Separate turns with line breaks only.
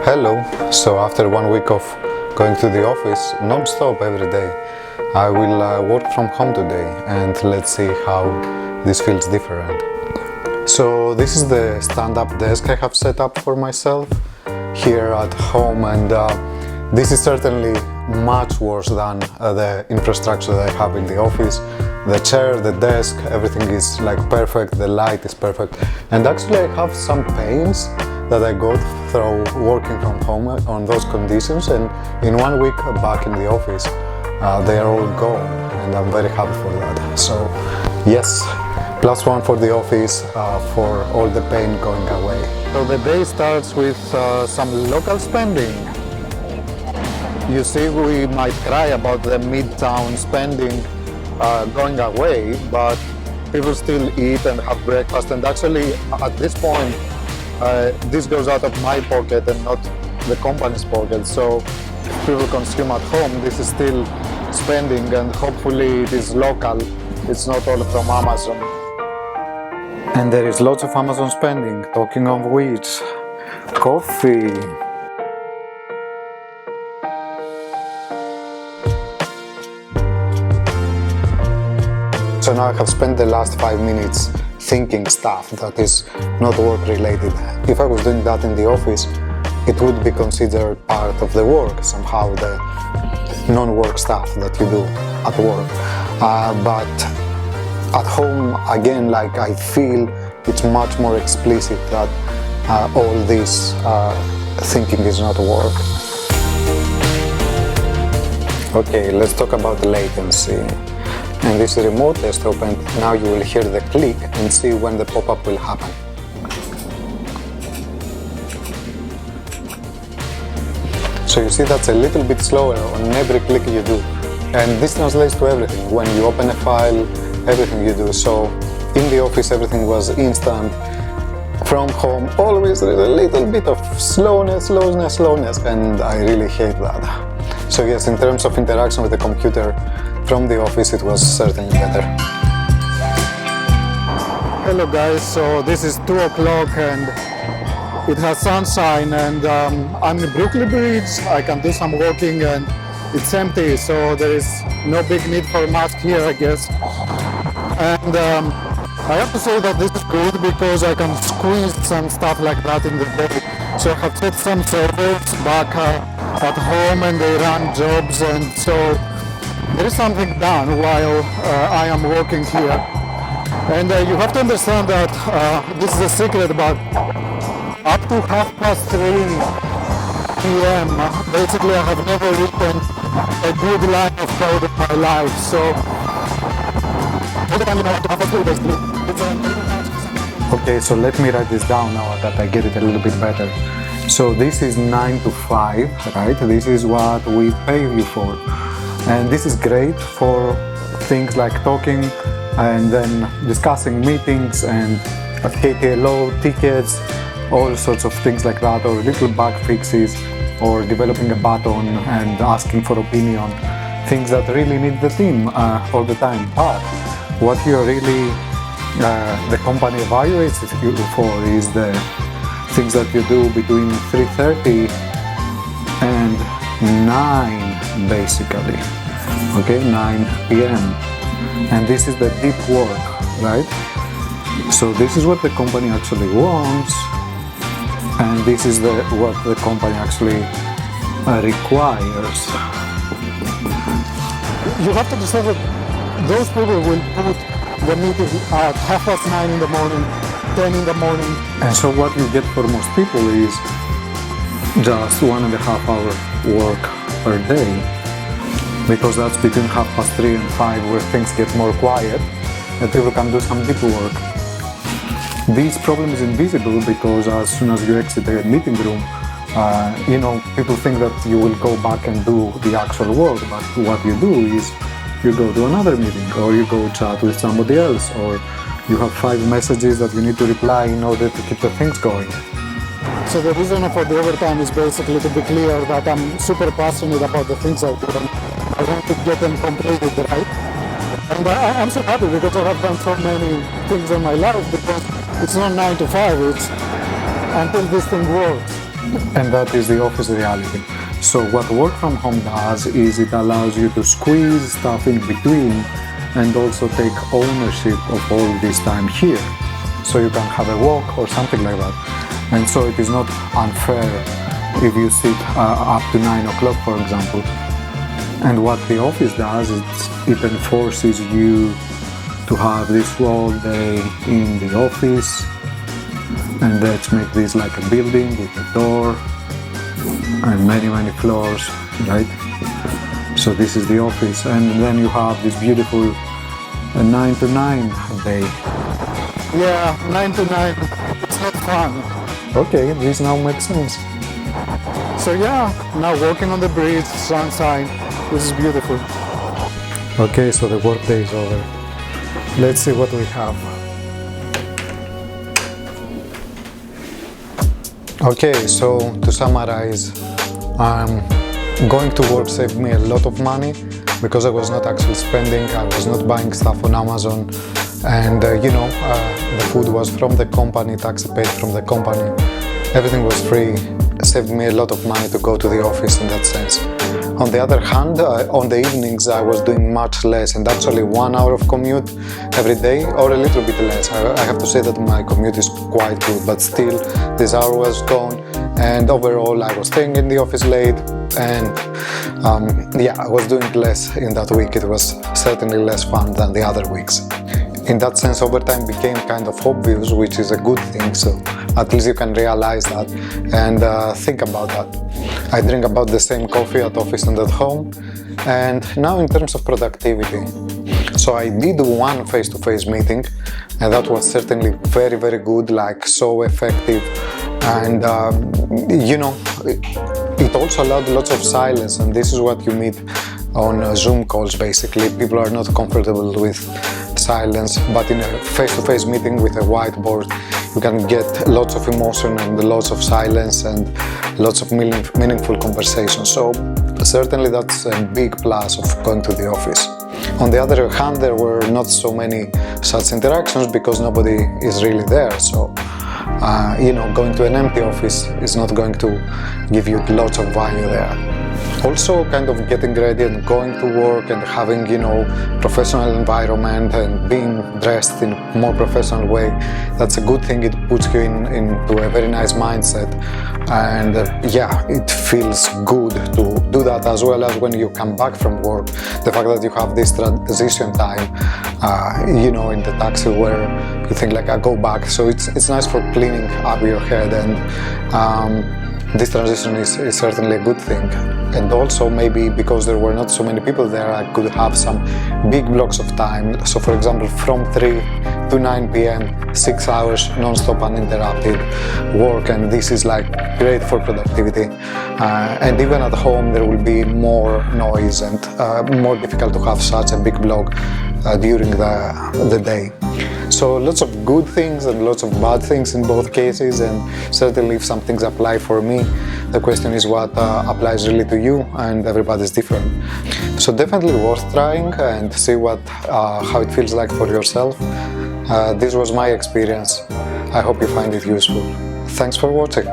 Hello. So after 1 week of going to the office non-stop every day, I will work from home today, and let's see how this feels different. So this is the stand-up desk I have set up for myself here at home, and this is certainly much worse than the infrastructure that I have in the office. The chair, the desk, everything is like perfect, the light is perfect, and actually I have some pains that I got through working from home on those conditions, and in 1 week back in the office they are all gone, and I'm very happy for that. So yes, +1 for the office, for all the pain going away. So the day starts with some local spending. You see, we might cry about the midtown spending going away, but people still eat and have breakfast, and actually at this point this goes out of my pocket and not the company's pocket. So if people consume at home, this is still spending, and hopefully it is local, it's not all from Amazon. And there is lots of Amazon spending, talking of which, coffee. So now I have spent the last 5 minutes thinking stuff that is not work related. If I was doing that in the office, it would be considered part of the work, somehow the non-work stuff that you do at work. But at home, again, like I feel it's much more explicit that all this thinking is not work. Okay, let's talk about latency. And this is remote desktop, and now you will hear the click and see when the pop-up will happen. So you see that's a little bit slower on every click you do, and this translates to everything. When you open a file, everything you do. So in the office everything was instant. From home always there is a little bit of slowness, and I really hate that. So yes, in terms of interaction with the computer, from the office it was certainly better. Hello guys, so this is 2 o'clock and it has sunshine, and I'm in Brooklyn Bridge. I can do some walking and it's empty, so there is no big need for a mask here, I guess. And I have to say that this is good because I can squeeze some stuff like that in the day. So I have set some servers back at home and they run jobs, and so there is something done while I am working here. And you have to understand that this is a secret, but up to 3:30 p.m. basically I have never written a good line of code in my life. So all the time you have to have a clue basically. Okay, so let me write this down now that I get it a little bit better. So this is 9 to 5, right? This is what we pay you for. And this is great for things like talking and then discussing meetings and KTLO tickets, all sorts of things like that, or little bug fixes, or developing a button and asking for opinion, things that really need the team all the time. But what you're really, the company evaluates you for is the things that you do between 3:30 and 9 basically, okay, 9 p.m. and this is the deep work, right? So this is what the company actually wants, and this is what the company actually requires. You have to understand that those people will put the meeting at 9:30 in the morning, 10 in the morning. And so what you get for most people is just 1.5 hour work per day, because that's between 3:30 and 5 where things get more quiet and people can do some deep work. This problem is invisible because as soon as you exit the meeting room, people think that you will go back and do the actual work, but what you do is you go to another meeting, or you go chat with somebody else, or you have 5 messages that you need to reply in order to keep the things going. So the reason for the overtime is basically to be clear that I'm super passionate about the things I do, and I want to get them completed, right? And I'm so happy because I have done so many things in my life, because it's not 9 to 5, it's until this thing works. And that is the office reality. So what work from home does is it allows you to squeeze stuff in between and also take ownership of all this time here. So you can have a walk or something like that. And so it is not unfair if you sit up to 9 o'clock, for example. And what the office does is it enforces you to have this whole day in the office. And let's make this like a building with a door and many floors, right? So this is the office, and then you have this beautiful 9 to 9 day. Yeah, 9 to 9, it's not fun. Okay, this now makes sense. So yeah, now walking on the bridge, sunshine, this is beautiful. Okay, so the work day is over. Let's see what we have. Okay, so to summarize, going to work saved me a lot of money because I was not actually spending, I was not buying stuff on Amazon, and the food was from the company, tax paid from the company, everything was free. Saved me a lot of money to go to the office in that sense. On the other hand, on the evenings I was doing much less, and actually 1 hour of commute every day, or a little bit less. I have to say that my commute is quite good, but still this hour was gone, and overall I was staying in the office late, and I was doing less in that week. It was certainly less fun than the other weeks. In that sense, overtime became kind of obvious, which is a good thing, so at least you can realize that and think about that. I drink about the same coffee at office and at home. And now in terms of productivity, so I did one face-to-face meeting, and that was certainly very good, like so effective, and it also allowed lots of silence, and this is what you meet on Zoom calls. Basically, people are not comfortable with silence, but in a face-to-face meeting with a whiteboard you can get lots of emotion and lots of silence and lots of meaningful conversations. So certainly that's a big plus of going to the office. On the other hand, there were not so many such interactions because nobody is really there, so going to an empty office is not going to give you lots of value there. Also, kind of getting ready and going to work and having, professional environment and being dressed in a more professional way, that's a good thing. It puts you into a very nice mindset, and it feels good to do that, as well as when you come back from work, the fact that you have this transition time, in the taxi where you think like, I go back, so it's nice for cleaning up your head, and this transition is certainly a good thing. And also maybe because there were not so many people there, I could have some big blocks of time. So for example, from 3 to 9 p.m, 6 hours non-stop uninterrupted work, and this is like great for productivity. And even at home there will be more noise and more difficult to have such a big block during the day. So lots of good things and lots of bad things in both cases, and certainly if some things apply for me, the question is what applies really to you, and everybody's different. So definitely worth trying and see how it feels like for yourself. This was my experience. I hope you find it useful. Thanks for watching.